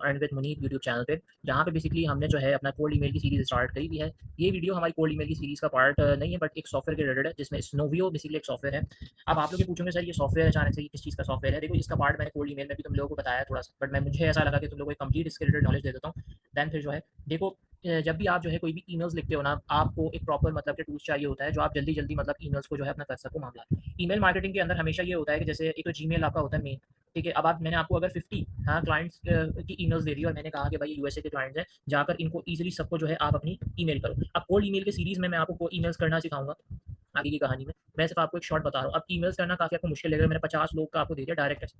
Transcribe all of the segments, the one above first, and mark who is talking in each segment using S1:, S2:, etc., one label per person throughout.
S1: Earn with Munib YouTube channel पे, जहाँ पे बेसिकली हमने जो है अपना कोल्ड ईमेल की सीरीज़ स्टार्ट करी हुई है। ये वीडियो हमारी कोल्ड ईमेल की सीरीज़ का पार्ट नहीं है, बट एक सॉफ्टवेयर के रिलेटेड है जिसमें स्नोवियो बेसिकली एक सॉफ्टवेयर है। अब आप लोग ये पूछोगे सर ये सॉफ्टवेयर अचानक से ये किस चीज़ का सॉफ्टवेयर है? देखो इसका पार्ट मैंने कोल्ड ईमेल में भी तुम लोगों को बताया थोड़ा सा, बट मैं मुझे ऐसा लगा कि तुम लोगों को कंप्लीट इसके रिलेटेड नॉलेज दे देता हूँ। देन फिर जो है देखो, जब भी आप जो है कोई भी ईमेल्स लिखते हो ना, आपको एक प्रॉपर मतलब के टूल्स चाहिए होता है जो आप जल्दी जल्दी मतलब ईमेल्स को जो है अपना कर सको मामला। ईमेल मार्केटिंग के अंदर हमेशा ये होता है कि जैसे एक तो जीमेल आपका होता है मेन, ठीक है। अब आप मैंने आपको अगर 50 हाँ क्लाइंट्स की ईमेल्स दे दी और मैंने कहा कि भाई यूएसए के क्लाइंट्स हैं, जाकर इनको ईजिली सबको जो है आप अपनी ईमेल करो। अब कोल्ड ईमेल की सीरीज़ में मैं आपको ईमेल्स करना सिखाऊंगा आगे की कहानी में। मैं सिर्फ आपको एक शॉर्ट बता रहा हूँ। अब ईमेल्स करना काफ़ी आपको मुश्किल लगेगा, मैंने 50 लोग का आपको दे दिया डायरेक्ट ऐसे।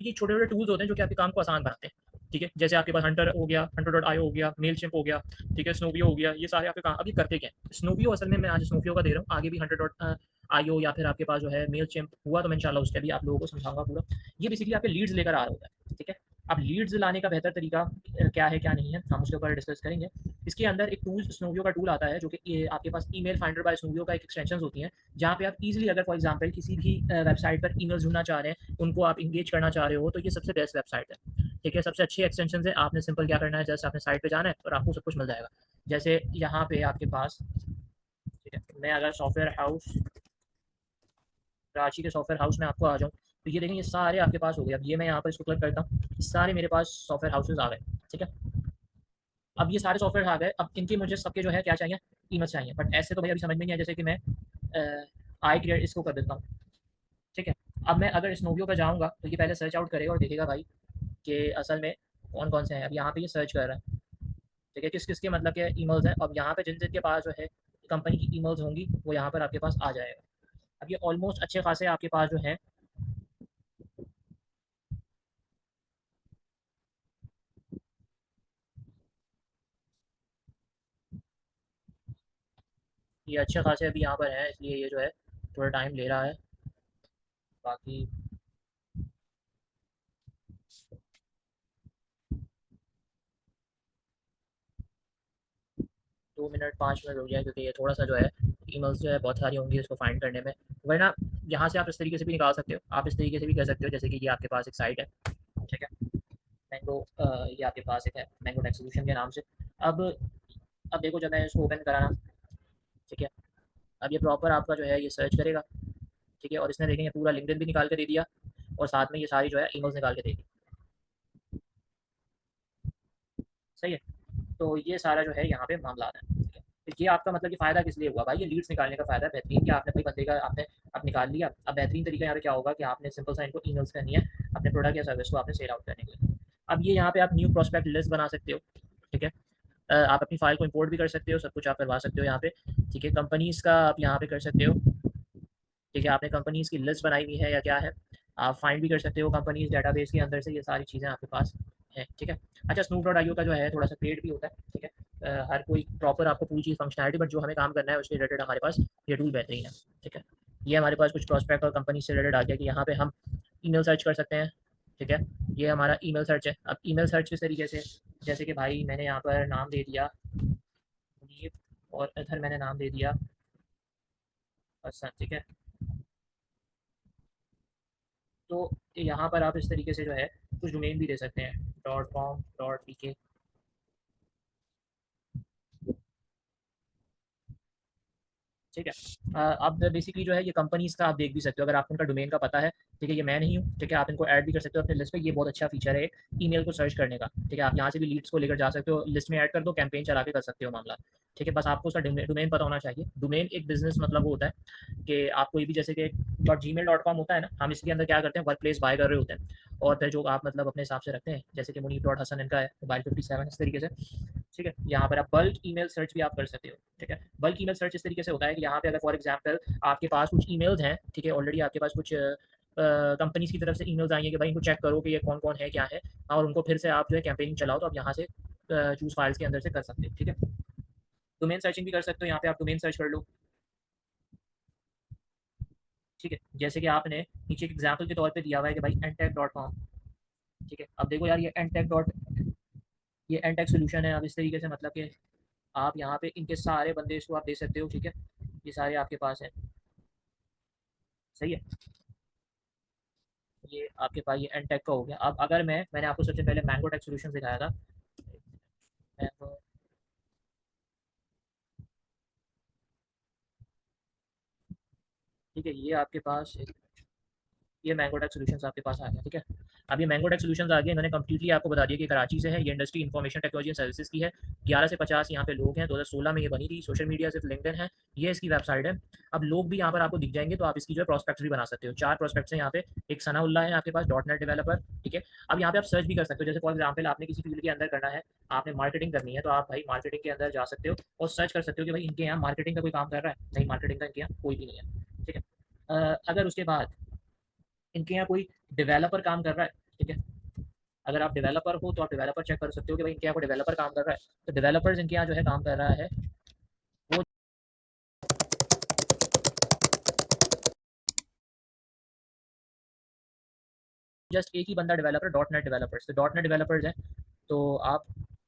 S1: ये छोटे छोटे टूल्स होते हैं जो कि आपके काम को आसान बनाते हैं, ठीक है। जैसे आपके पास हंटर हो गया, हंटर डॉट आईओ हो गया, मेल चिम्प हो गया, ठीक है, स्नोवियो हो गया, ये सारे आपके काम अभी करते क्या है। स्नोवियो असल में मैं आज स्नोवियो का दे रहा हूँ, आगे भी हंटर डॉट आईओ या फिर आपके पास जो है मेल चिम्प हुआ तो मैं इंशाल्लाह उसके भी आप लोगों को समझाऊंगा पूरा। ये बेसिकली आपके लीड्स लेकर आ रहा होता है, ठीक है। अब लीड्स लाने का बेहतर तरीका क्या है क्या नहीं है हम उसके ऊपर डिस्कस करेंगे। इसके अंदर एक टूल स्नोवियो का टूल आता है जो कि आपके पास ईमेल फाइंडर बाय स्नोवियो का एक एक्सटेंशन होती है, जहाँ पे आप इजीली अगर फॉर एग्जांपल किसी भी वेबसाइट पर ईमेल ढूंढना चाह रहे हैं, उनको आप इंगेज करना चाह रहे हो, तो ये सबसे बेस्ट वेबसाइट है, ठीक है। सबसे अच्छी एक्सटेंशन है। आपने सिंपल क्या करना है, जस्ट आपने साइट पे जाना है और आपको सब कुछ मिल जाएगा। जैसे यहाँ पे आपके पास, ठीक है, मैं अगर सॉफ्टवेयर हाउस कराची के सॉफ्टवेयर हाउस में आपको आ जाऊँ, तो ये देखें ये सारे आपके पास हो गए। अब ये मैं यहाँ पर इसको क्लिक करता हूँ, सारे मेरे पास सॉफ्टवेयर हाउसेज आ गए, ठीक है। अब ये सारे सॉफ्टवेयर आ गए, अब इनके मुझे सबके जो है क्या चाहिए, ईमेल चाहिए। बट ऐसे तो भाई अभी समझ में नहीं आया। जैसे कि मैं आई क्रिएट इसको कर देता हूँ, ठीक है। अब मैं अगर स्नोवियो पर जाऊँगा तो ये पहले सर्च आउट करेगा और देखेगा भाई कि असल में कौन कौन से हैं। अब यहाँ पे ये सर्च कर रहा है, ठीक है, किस किस के मतलब के ईमेल्स हैं। अब यहाँ पे जिन जिन के पास जो है कंपनी की ईमेल्स होंगी वो यहाँ पर आपके पास आ जाएगा। अब ये ऑलमोस्ट अच्छे खासे आपके पास जो हैं, ये अच्छे खासे अभी यहाँ पर हैं, इसलिए ये जो है थोड़ा टाइम ले रहा है। बाकी 2 मिनट 5 मिनट हो गया, क्योंकि ये थोड़ा सा जो है ईमेल्स जो है बहुत सारी होंगी इसको फाइंड करने में। वरना यहाँ से आप इस तरीके से भी निकाल सकते हो, आप इस तरीके से भी कर सकते हो। जैसे कि ये आपके पास एक साइट है, ठीक है, मैंगो, ये आपके पास एक है मैंगो टेक सोल्यूशन के नाम से। अब अब देखो जब मैं इसको ओपन कराना, ठीक है, अब ये प्रॉपर आपका जो है ये सर्च करेगा, ठीक है। और इसने देखेंगे पूरा लिंक्डइन भी निकाल के दे दिया और साथ में ये सारी जो है ईमेल्स निकाल के दे दी, सही है। तो ये सारा जो है यहाँ पे मामला आता है, ठीक है। तो ये आपका मतलब कि फ़ायदा किस लिए हुआ भाई, ये लीड्स निकालने का फ़ायदा है बेहतरीन, कि आपने कोई बंदे का आपने अब निकाल लिया। अब बेहतरीन तरीका यहाँ पे क्या होगा कि आपने सिंपल सा इनको ईमेल्स करनी है अपने प्रोडक्ट या सर्विस को आपने सेल आउट करने के लिए। अब ये यहाँ पे आप न्यू प्रोस्पेक्ट लिस्ट बना सकते हो, ठीक है। आप अपनी फाइल को इंपोर्ट भी कर सकते हो, सब कुछ आप करवा सकते हो यहाँ पे, ठीक है। कंपनीज़ का आप यहाँ पे कर सकते हो, ठीक है। आपने कंपनीज़ की लिस्ट बनाई हुई है या क्या है, आप फाइंड भी कर सकते हो कंपनीज़ डेटाबेस के अंदर से, ये सारी चीज़ें आपके पास हैं, ठीक है। अच्छा, स्नूप डॉट आईओ का जो है थोड़ा सा पेड भी होता है, ठीक है। हर कोई प्रॉपर आपको पूरी चीज़ फंक्शनैलिटी, बट जो हमें काम करना है उसके रिलेटेड हमारे पास ये टूल बेहतरीन है, ठीक है। ये हमारे पास कुछ प्रोस्पेक्ट और कंपनी से रिलेटेड आ गया कि यहाँ पे हम ईमेल सर्च कर सकते हैं, ठीक है। ये हमारा ईमेल सर्च है। अब ईमेल सर्च किस तरीके से, जैसे कि भाई मैंने यहाँ पर नाम दे दिया मुनीब और इधर मैंने नाम दे दिया हसन, ठीक है। तो यहाँ पर आप इस तरीके से जो है कुछ डोमेन भी दे सकते हैं, डॉट कॉम डॉट पी के, ठीक है। अब बेसिकली जो है ये कंपनीज का आप देख भी सकते हो, अगर आपको उनका डोमेन का पता है, ठीक है, ये मैं नहीं हूँ, ठीक है। आप इनको ऐड भी कर सकते हो अपने लिस्ट पे, ये बहुत अच्छा फीचर है ईमेल को सर्च करने का, ठीक है। आप यहाँ से भी लीड्स को लेकर जा सकते हो, लिस्ट में ऐड कर दो, कैंपेन चला के कर सकते हो मामला, ठीक है। बस आपको उसका डोमेन पता होना चाहिए। डोमेन एक बिजनेस मतलब वो होता है कि आप कोई भी जैसे कि .gmail.com होता है ना, हम इसके अंदर क्या करते हैं, वर्क प्लेस बाय कर रहे होते हैं, और फिर जो आप मतलब अपने हिसाब से रखते हैं, जैसे कि मुनीब डॉट हसन इनका है, मोबाइल 57 इस तरीके से, ठीक है। यहाँ पर आप बल्क ईमेल सर्च भी आप कर सकते हो, ठीक है। बल्क ईमेल सर्च इस तरीके से होता है कि यहाँ पे अगर फॉर एग्जांपल आपके पास कुछ ईमेल्स हैं, ठीक है, ऑलरेडी आपके पास कुछ कंपनीज की तरफ से ईमेल्स आई हैं कि भाई इनको चेक करो कि ये कौन कौन है क्या है, और उनको फिर से आप जो है कैंपेनिंग चलाओ, तो आप यहाँ से चूज फाइल्स के अंदर से कर सकते हैं, ठीक है। डोमेन सर्चिंग भी कर सकते हो, यहाँ पे आप डोमेन सर्च कर लो, ठीक है। जैसे कि आपने नीचे एक एग्जाम्पल के तौर पे दिया हुआ है कि भाई एनटेक.com, ठीक है। अब देखो यार ये एनटेक सोल्यूशन है। अब इस तरीके से मतलब कि आप यहाँ पे इनके सारे बंदे इसको आप दे सकते हो, ठीक है। ये सारे आपके पास हैं, सही है। ये आपके पास ये एनटेक का हो गया। अब अगर मैंने आपको सबसे पहले मैंगो टेक सॉल्यूशन दिखाया था। मैंगो, ठीक है, ये आपके पास ये मैंगो टेक सॉल्यूशंस आपके पास आ गया। ठीक है, अब ये मैंगो टेक सॉल्यूशंस आ गए, इन्होंने कंप्लीटली आपको बता दिया कि कराची से है, ये industry information technology and services की है। 11 से 50 यहाँ पे लोग हैं, 2016 में ये बनी थी। सोशल मीडिया सिर्फ लिंक्डइन है, ये इसकी वेबसाइट है। अब लोग भी यहाँ पर आपको दिख जाएंगे, तो आप इसकी जो है प्रोस्पेक्ट्स भी बना सकते हो। 4 प्रोस्पेक्ट्स हैं यहाँ पे। एक सनाउल्लाह है आपके पास, .NET डेवलपर। ठीक है, अब यहाँ पे आप सर्च भी कर सकते हो। जैसे फॉर एग्जाम्पल आपने किसी फील्ड के अंदर करना है, आपने मार्केटिंग करनी है, तो आप भाई मार्केटिंग के अंदर जा सकते हो और सर्च कर सकते हो कि भाई इनके यहाँ मार्केटिंग का कोई काम कर रहा है। नहीं, मार्केटिंग का इनके यहाँ कोई भी नहीं है। ठीक है, अगर उसके बाद इनके यहाँ कोई डेवलपर काम कर रहा है, ठीक है, अगर आप डेवलपर हो तो आप डेवलपर चेक कर सकते हो कि भाई इनके यहाँ कोई डेवलपर काम कर रहा है। तो डेवलपर्स इनके यहाँ जो है काम कर रहा है, वो जस्ट एक ही बंदा डेवलपर, .NET डेवलपर्स। तो .NEट डेवलपर्स हैं, तो आप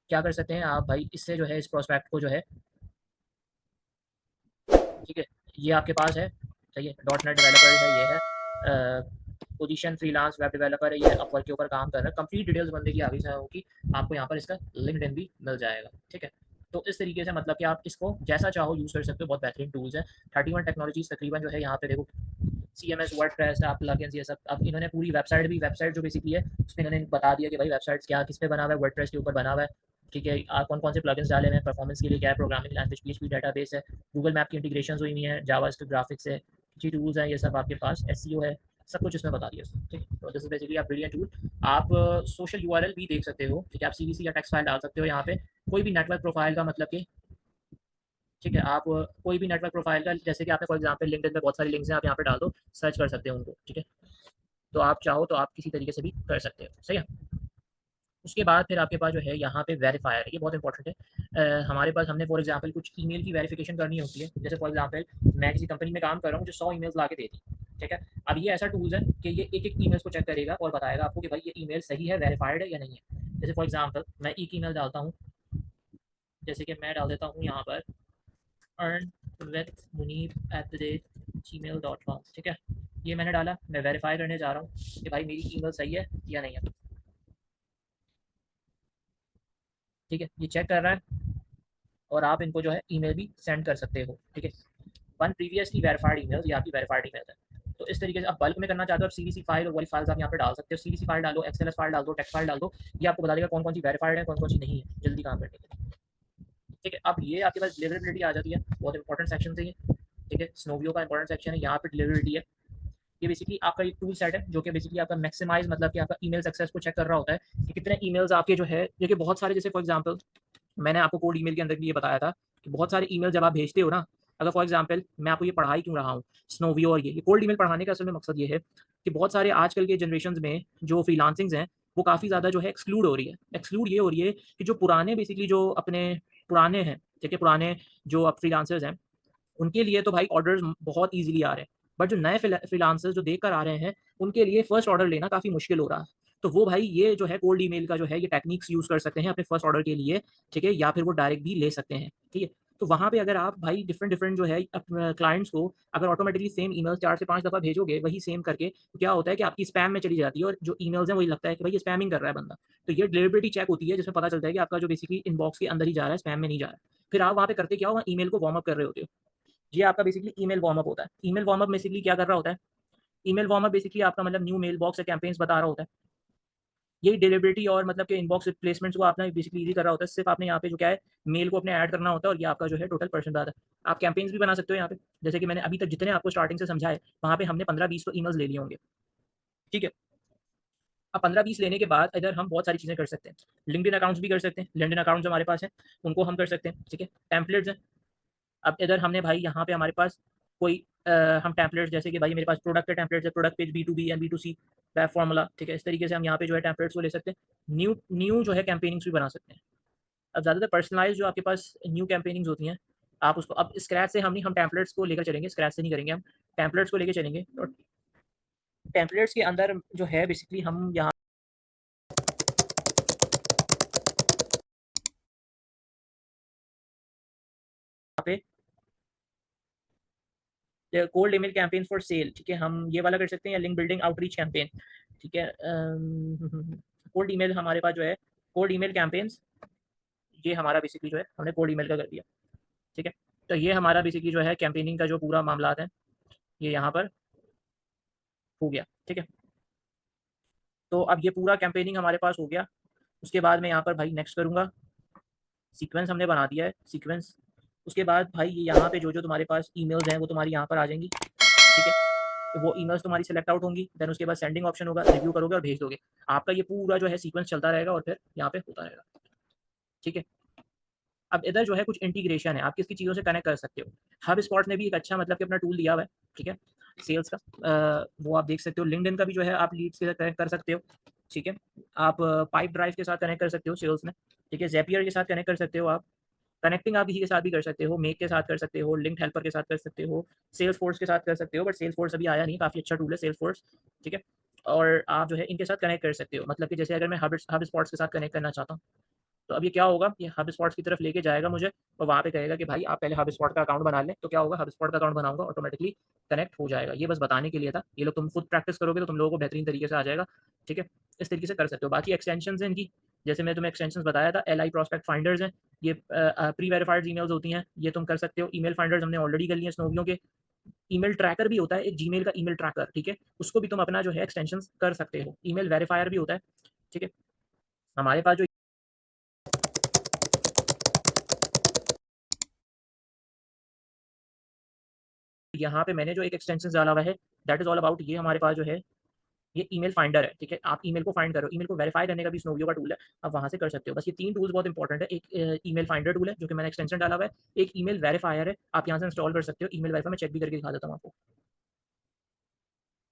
S1: क्या कर सकते हैं, आप भाई इससे जो है इस प्रोस्पेक्ट को जो है, ठीक है, ये आपके पास है, सही है, .NEट डेवलपर है, ये है पोजीशन फ्रीलांस वेब डेवलपर है, ये अपवर्क के ऊपर काम कर रहा है। कंप्लीट डिटेल्स बंदे की आगे से होगी, आपको यहाँ पर इसका लिंक्डइन भी मिल जाएगा। ठीक है, तो इस तरीके से मतलब कि आप इसको जैसा चाहो यूज़ कर सकते हो, बहुत बेहतरीन टूल्स हैं। 31 टेक्नोलॉजीज तकरीबन जो है यहाँ पे देखो, CMS वर्डप्रेस आप प्लगइन्स ये सब। अब इन्होंने पूरी वेबसाइट जो बेसिकली है उसमें इन्होंने बता दिया कि भाई वेबसाइट्स क्या किस पे बना हुआ है, वर्डप्रेस के ऊपर बना हुआ है। ठीक है, आप कौन कौन से प्लगइन्स डाले हुए हैं, परफॉर्मेंस के लिए क्या है, प्रोग्रामिंग लैंग्वेज PHP डेटाबेस है, गूगल मैप की इंटीग्रेशन हुई हुई है, जावास्क्रिप्ट ग्राफिक्स है, अच्छी टूल्स हैं ये सब आपके पास, SEO है, सब कुछ इसमें बता दिया उसने। ठीक है, तो दिस इज बेसिकली आप ब्रिलियंट टूल। आप सोशल URL भी देख सकते हो। ठीक है, आप CVC या टेक्स्ट फाइल डाल सकते हो यहाँ पे, कोई भी नेटवर्क प्रोफाइल का मतलब कि, ठीक है, आप कोई भी नेटवर्क प्रोफाइल का, जैसे कि आपने फॉर एग्जांपल लिंक्डइन में बहुत सारी लिंक्स हैं, आप यहाँ पे डाल दो, सर्च कर सकते हो उनको। ठीक है, तो आप चाहो तो आप किसी तरीके से भी कर सकते हो, सही है। उसके बाद फिर आपके पास जो है यहाँ पे वेरीफायर है, ये बहुत इंपॉर्टेंट है। हमारे पास हमने फॉर एग्जांपल कुछ ईमेल की वेरिफिकेशन करनी होती है। जैसे फॉर एग्जांपल मैं किसी कंपनी में काम कर रहा हूँ, मुझे 100 ईमेल्स ला के देती। ठीक है, अब ये ऐसा टूल्स है कि ये एक एक ईमेल्स को चेक करेगा और बताएगा आपको कि भाई ये ईमेल सही है, वेरीफाइड है या नहीं है। जैसे फॉर एग्जांपल मैं एक ईमेल डालता हूँ, जैसे कि मैं डाल देता हूँ यहाँ पर earnwithmunib@gmail.com। ठीक है, ये मैंने डाला, मैं वेरीफाई करने जा रहा हूँ कि भाई मेरी ईमेल सही है या नहीं है। ठीक है, ये चेक कर रहा है और आप इनको जो है ईमेल भी सेंड कर सकते हो। ठीक है, वन प्रीवियसली वेरीफाइड ईमेल, ये आपकी वेरीफाइड ईमेल है। तो इस तरीके से आप बल्क में करना चाहते हो, आप CVC फाइल और वही फाइल्स आप यहाँ पे डाल सकते हो। CVC फाइल डालो, XLS फाइल डाल दो, टेक्स्ट फाइल डाल दो, ये आपको बता देगा कौन कौन सी वेरीफाइड है, कौन कौन सी नहीं है, जल्दी काम करने के लिए। ठीक है, अब ये आपके पास डिलीवरेबिलिटी आ जाती है, बहुत इंपॉर्टेंट सेक्शन है ये। ठीक है, स्नोवियो का इंपॉर्टेंट सेक्शन है, यहाँ पे डिलीवरेबिलिटी है। ये बेसिकली आपका एक टूल सेट है जो कि बेसिकली आपका मैक्सिमाइज, मतलब कि आपका ईमेल सक्सेस को चेक कर रहा होता है कि कितने ईमेल्स आपके जो है, देखिए बहुत सारे, जैसे फॉर एग्जांपल मैंने आपको कोड ईमेल के अंदर भी ये बताया था कि बहुत सारे ईमेल जब आप भेजते हो ना, अगर फॉर एग्जांपल मैं आपको ये पढ़ा ही क्यों रहा हूँ स्नोवियो, और ये कोल्ड ईमेल पढ़ाने का असल में मकसद ये है कि बहुत सारे आजकल के जनरेशन में जो फ्रीलांसिंग्स हैं वो काफ़ी ज़्यादा जो है एक्सक्लूड हो रही है। एक्सक्लूड ये हो रही है कि जो पुराने बेसिकली जो अपने पुराने हैं, ठीक है, पुराने जो अब फ्रीलांसर्स हैं, उनके लिए तो भाई ऑर्डर्स बहुत ईज़िली आ रहे हैं। बट जो नए फ्रीलांसर्स जो देख कर आ रहे हैं, उनके लिए फर्स्ट ऑर्डर लेना काफ़ी मुश्किल हो रहा है। तो वो भाई ये जो है कोल्ड ईमेल का जो है ये टेक्निक्स यूज़ कर सकते हैं अपने फर्स्ट ऑर्डर के लिए। ठीक है, या फिर वो डायरेक्ट भी ले सकते हैं। ठीक है, तो वहाँ पे अगर आप भाई डिफरेंट डिफरेंट जो है क्लाइंट्स को अगर ऑटोमेटिकली सेम ईमेल 4 से 5 दफ़ा भेजोगे वही सेम करके, तो क्या होता है कि आपकी स्पैम में चली जाती है और जो ईमेल्स हैं वही लगता है कि भाई ये स्पैमिंग कर रहा है बंदा। तो ये डिलिवरेबिलिटी चेक होती है जिसमें पता चलता है कि आपका जो बेसिकली इनबॉक्स के अंदर ही जा रहा है, स्पैम में नहीं जा रहा है। फिर आप वहाँ पे करते क्या हो, वहाँ ईमेल को वार्म अप कर रहे होते हो। ये आपका बेसिकली ईमेल वार्म अप होता है। ईमेल वार्म अप बेसिकली क्या कर रहा होता है, ईमेल वार्म अप बेसिकली आपका मतलब न्यू मेल बॉक्स या कैंपेन्स बता रहा होता है। यही डिलिवरेबिलिटी और मतलब कि इनबॉक्स रिप्लेसमेंट्स को आपने बेसिकली ईज़ी कर रहा होता है। सिर्फ आपने यहाँ पे जो क्या है, मेल को अपने ऐड करना होता है और ये आपका जो है टोटल परसेंट आता है। आप कैंपेन्स भी बना सकते हो यहाँ पे। जैसे कि मैंने अभी तक जितने आपको स्टार्टिंग से समझाए, वहाँ पे हमने 15-20 तो ईमेल्स ले लिए होंगे। ठीक है, अब 15-20 लेने के बाद इधर हम बहुत सारी चीज़ें कर सकते हैं। लिंक्डइन अकाउंट्स भी कर सकते हैं। लिंक्डइन अकाउंट्स हमारे पास हैं, उनको हम कर सकते हैं। ठीक है, टेम्पलेट्स हैं। अब इधर हमने भाई यहाँ पे हमारे पास कोई हम टेम्पलेट्स, जैसे कि भाई मेरे पास प्रोडक्ट के टेम्पलेट्स है, product page B2B and B2C web formula. ठीक है, इस तरीके से हम यहाँ पे जो है टेम्पलेट्स को ले सकते हैं। न्यू न्यू जो है कैंपेनिंग्स भी बना सकते हैं। अब ज़्यादातर पर्सनलाइज जो आपके पास न्यू कैंपेनिंग्स होती हैं, आप उसको अब स्क्रैच से हम नहीं, हम टेम्पलेट्स को लेकर चलेंगे, स्क्रैच से नहीं करेंगे, हम टेम्पलेट्स को लेकर चलेंगे। तो टेम्पलेट्स के अंदर जो है बेसिकली हम यहाँ पे cold email campaign for sale, ठीक है, हम ये वाला कर सकते हैं, या लिंक बिल्डिंग आउटरीच कैंपेन, ठीक है। कोल्ड ईमेल हमारे पास जो है कोल्ड ईमेल कैंपेन्स, ये हमारा बेसिकली जो है हमने कोल्ड ईमेल का कर दिया, ठीक है। तो ये हमारा बेसिकली जो है कैंपेनिंग का जो पूरा मामला है ये यहाँ पर हो गया, ठीक है। तो अब ये पूरा कैंपेनिंग हमारे पास हो गया। उसके बाद मैं यहाँ पर भाई नेक्स्ट करूँगा, सीक्वेंस हमने बना दिया है, सीक्वेंस। उसके बाद भाई ये यहाँ पे जो जो तुम्हारे पास ईमेल्स हैं वो तुम्हारी यहाँ पर आ जाएंगी, ठीक है। तो वो ईमेल्स तुम्हारी सेलेक्ट आउट होंगी, देन उसके बाद सेंडिंग ऑप्शन होगा, रिव्यू करोगे और भेज दोगे। आपका ये पूरा जो है सीक्वेंस चलता रहेगा और फिर यहाँ पे होता रहेगा, ठीक है। अब इधर जो है कुछ इंटीग्रेशन है, आप किसकी चीज़ों से कनेक्ट कर सकते हो। हब स्पॉट ने भी एक अच्छा मतलब कि अपना टूल दिया हुआ है, ठीक है, सेल्स का। वो आप देख सकते हो। लिंक्डइन का भी जो है आप लीड्स के साथ कनेक्ट कर सकते हो, ठीक है। आप पाइप ड्राइव के साथ कनेक्ट कर सकते हो सेल्स में, ठीक है। ज़ेपियर के साथ कनेक्ट कर सकते हो आप। कनेक्टिंग आप किसी के साथ भी कर सकते हो, मेक के साथ कर सकते हो, लिंक्ड हेल्पर के साथ कर सकते हो, सेल्स फोर्स के साथ कर सकते हो, बट सेल्स फोर्स अभी आया नहीं, काफ़ी अच्छा टूल है सेल्स फोर्स, ठीक है। और आप जो है इनके साथ कनेक्ट कर सकते हो, मतलब कि जैसे अगर मैं हब स्पॉट्स के साथ कनेक्ट करना चाहता हूँ, तो अब ये क्या होगा, ये हब स्पॉट्स की तरफ लेके जाएगा मुझे, और वहाँ पे कहेगा कि भाई आप पहले हब स्पॉट का अकाउंट बना लें। तो क्या होगा, हब स्पॉट का अकाउंट बनाऊंगा, ऑटोमेटिकली कनेक्ट हो जाएगा। ये बस बताने के लिए था, ये लोग तुम खुद प्रैक्टिस करोगे तो तुम लोगों को बेहतरीन तरीके से आ जाएगा, ठीक है। इस तरीके से कर सकते हो। बाकी एक्सटेंशन है इनकी, जैसे मैं तुम्हें एक्सटेंशन बताया था, एल आई प्रोस्पेक्ट फाइंडर्स हैं, ये प्री वेरीफाइड ईमेल्स होती हैं, ये तुम कर सकते हो। ईमेल फाइंडर्स हमने ऑलरेडी कर लिए स्नोवियो के। ईमेल ट्रैकर भी होता है एक, जीमेल का ईमेल ट्रैकर, ठीक है, उसको भी तुम अपना जो है एक्सटेंशन कर सकते हो। ईमेल वेरीफायर भी होता है, ठीक है। हमारे पास जो यहाँ पे मैंने जो एक एक्सटेंशन डाला हुआ है, दैट इज ऑल अबाउट, ये हमारे पास जो है ये ईमेल फाइंडर है, ठीक है। आप ईमेल को फाइंड करो, ईमेल को वेरीफाई करने का भी स्नोवियो का टूल है, आप वहाँ से कर सकते हो। बस ये 3 टूल्स बहुत इंपॉर्टेंट है। एक ईमेल फाइंडर टूल है जो कि मैंने एक्सटेंशन डाला हुआ है, एक ईमेल वेरीफायर है, आप यहाँ से इंस्टॉल कर सकते हो। ईमेल वेरीफाई मैं चेक भी करके दिखा देता हूँ आपको।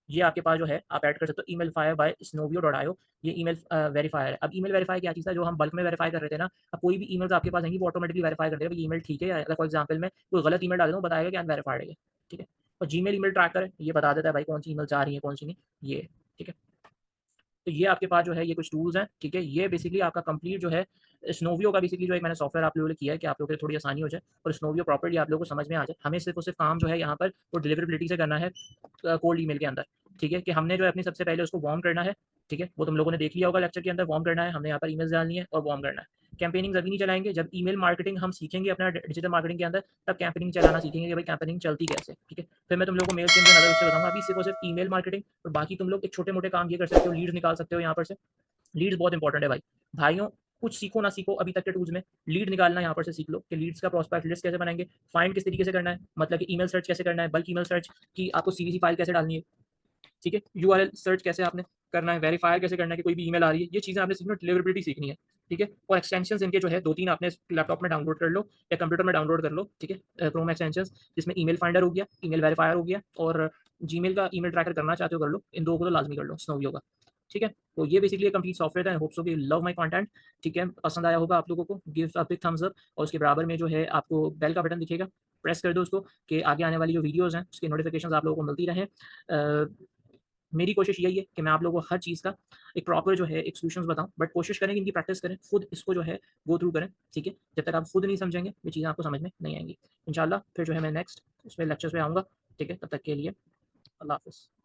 S1: ये आपके पास जो है आप ऐड कर सकते हो, ईमेल फायर बाय snowvio.io, ये ईमेल वेरीफायर है। अब ईमेल वेरीफाई क्या चीज़ है, जो हम बल्क में वेरीफाई कर रहे थे ना, अब कोई भी ईमेल्स आपके पास आएंगी वो ऑटोमेटिकली वेरीफाई कर देगा कि ईमेल ठीक है, या फॉर एग्जांपल मैं कोई गलत ईमेल डाल दूँ बताएगा कि अनवेरीफाइड है ये, ठीक है। और जीमेल ईमेल ट्रैकर है, ये बता देता है भाई कौन सी ईमेल्स आ रही है कौन सी नहीं, ये, ठीक है। तो ये आपके पास जो है ये कुछ टूल्स हैं, ठीक है। ये बेसिकली आपका कंप्लीट जो है स्नोवियो का बेसिकली जो एक मैंने सॉफ्टवेयर आप लोगों को किया है कि आप लोगों के लिए थोड़ी आसानी हो जाए और स्नोवियो प्रॉपर्ली आप लोगों को समझ में आ जाए। हमें सिर्फ और सिर्फ काम जो है यहाँ पर वो डिलीवरेबिलिटी से करना है कोल्ड ईमेल के अंदर, ठीक है। कि हमने जो है अपनी सबसे पहले उसको वार्म करना है, ठीक है। वो तुम लोगों ने देख लिया होगा लेक्चर के अंदर, वार्म करना है हमने, यहाँ पर ईमेल्स डालनी है और वार्म करना है। कैंपेनिंग अभी नहीं चलाएंगे, जब ईमेल मार्केटिंग हम सीखेंगे अपना डिजिटल मार्केटिंग के अंदर, तब कैंपेनिंग चलाना सीखेंगे कि भाई कैंपेनिंग चलती कैसे, ठीक है। फिर मैं तुम लोगों को मेल के अंदर नजर उससे बताऊंगा। अभी सिर्फ और सिर्फ ईमेल मार्केटिंग, और बाकी तुम लोग एक छोटे मोटे काम ये कर सकते हो, लीड्स निकाल सकते हो यहाँ पर से। लीड्स बहुत इंपॉर्टेंट है भाई, भाइयों, कुछ सीखो ना सीखो अभी तक के टूल्स में, लीड निकालना यहाँ पर से सीख लो कि लीड्स का प्रोस्पेक्ट लिस्ट कैसे बनाएंगे, फाइंड किस तरीके से करना है, मतलब कि ईमेल सर्च कैसे करना है, बल्क ईमेल सर्च की आपको सीवीसी फाइल कैसे डालनी है, ठीक है। यूआरएल सर्च कैसे आपने करना है, वेरीफायर कैसे करना है कि कोई भी ईमेल आ रही है, ये चीज़ें आपने सीखना, डिलीवरेबिलिटी सीखनी है, ठीक है। और एक्सटेंशन इनके जो है 2-3 आपने लैपटॉप में डाउनलोड कर लो या कंप्यूटर में डाउनलोड कर लो, ठीक है। क्रोम एक्सटेंशन जिसमें ईमेल फाइंडर हो गया, ईमेल वेरीफायर हो गया, और जीमेल का ईमेल ट्रैकर करना चाहते हो कर लो, इन 2 को तो लाजमी कर लो स्नोवियो का, ठीक है। तो ये बेसिकली कंप्लीट सॉफ्टवेयर है। होप सो कि लव माय कंटेंट, ठीक है, पसंद आया होगा आप लोगों को, give a big thumbs up, और उसके बराबर में जो है आपको बेल का बटन दिखेगा, प्रेस कर दो उसको कि आगे आने वाली जो वीडियोज़ हैं उसकी नोटिफिकेशन आप लोगों को मिलती रहें। मेरी कोशिश यही है कि मैं आप लोगों को हर चीज़ का एक प्रॉपर जो है एक सॉल्यूशंस बताऊं, बट कोशिश करें कि इनकी प्रैक्टिस करें, खुद इसको जो है गो थ्रू करें, ठीक है। जब तक आप खुद नहीं समझेंगे ये चीज़ें आपको समझ में नहीं आएंगी। इंशाल्लाह फिर जो है मैं नेक्स्ट उसमें लेक्चर्स पे आऊँगा, ठीक है। तब तक के लिए अल्लाह हाफ़िज़।